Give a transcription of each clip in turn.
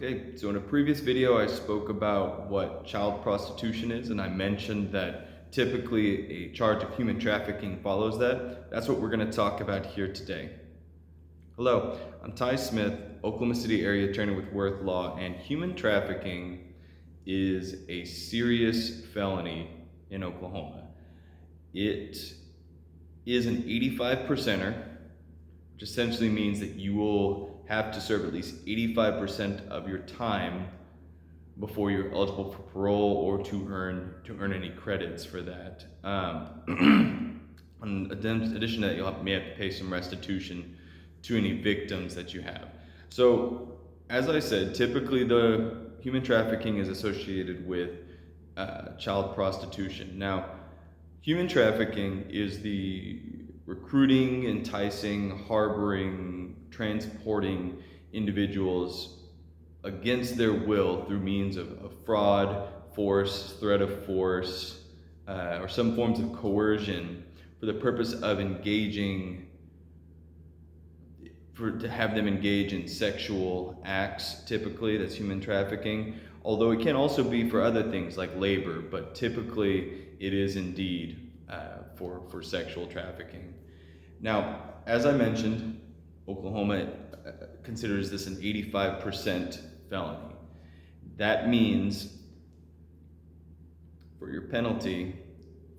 Okay, so in a previous video I spoke about what child prostitution is, and I mentioned that typically a charge of human trafficking follows that. That's what we're going to talk about here today. Hello, I'm Ty Smith, Oklahoma City area attorney with Worth Law, and human trafficking is a serious felony in Oklahoma. It is an 85%er, which essentially means that you will have to serve at least 85% of your time before you're eligible for parole or to earn any credits for that. In addition to that, may have to pay some restitution to any victims that you have. So, as I said, typically the human trafficking is associated with child prostitution. Now, human trafficking is the recruiting, enticing, harboring, transporting individuals against their will through means of fraud, force, threat of force, or some forms of coercion for the purpose of to have them engage in sexual acts. Typically, that's human trafficking, although it can also be for other things like labor, but typically it is indeed for sexual trafficking. Now, as I mentioned, Oklahoma considers this an 85% felony. That means for your penalty,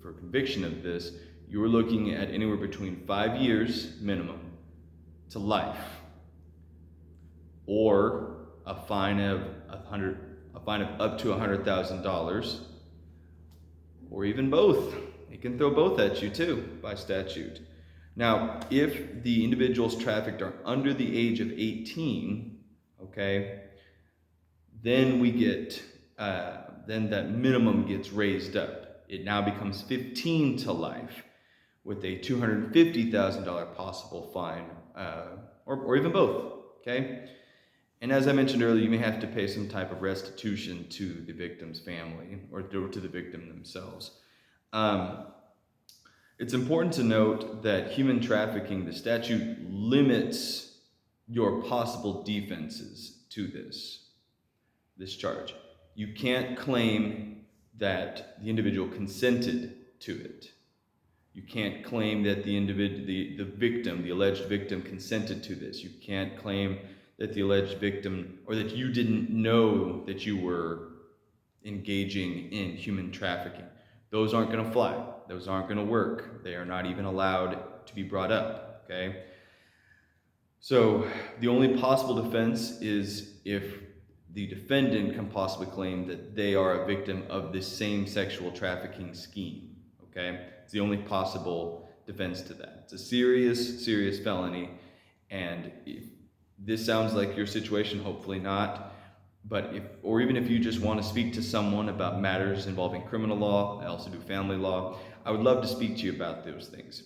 for conviction of this, you're looking at anywhere between 5 years minimum to life, or a fine of up to $100,000, or even both. It can throw both at you too by statute. Now, if the individuals trafficked are under the age of 18, okay, then then that minimum gets raised up. It now becomes 15 to life with a $250,000 possible fine, or even both, okay? And as I mentioned earlier, you may have to pay some type of restitution to the victim's family or to the victim themselves. It's important to note that human trafficking, the statute limits your possible defenses to this charge. You can't claim that the individual consented to it. You can't claim that the alleged victim consented to this. You can't claim that the alleged victim, or that you didn't know that you were engaging in human trafficking. Those aren't going to fly. Those aren't going to work. They are not even allowed to be brought up, okay? So the only possible defense is if the defendant can possibly claim that they are a victim of this same sexual trafficking scheme, okay? It's the only possible defense to that. It's a serious, serious felony, and if this sounds like your situation, hopefully not. But even if you just want to speak to someone about matters involving criminal law, I also do family law, I would love to speak to you about those things.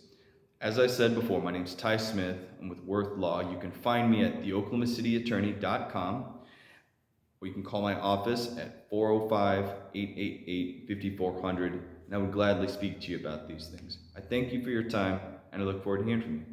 As I said before, my name is Ty Smith. I'm with Worth Law. You can find me at theoklahomacityaattorney.com, or you can call my office at 405-888-5400, and I would gladly speak to you about these things. I thank you for your time, and I look forward to hearing from you.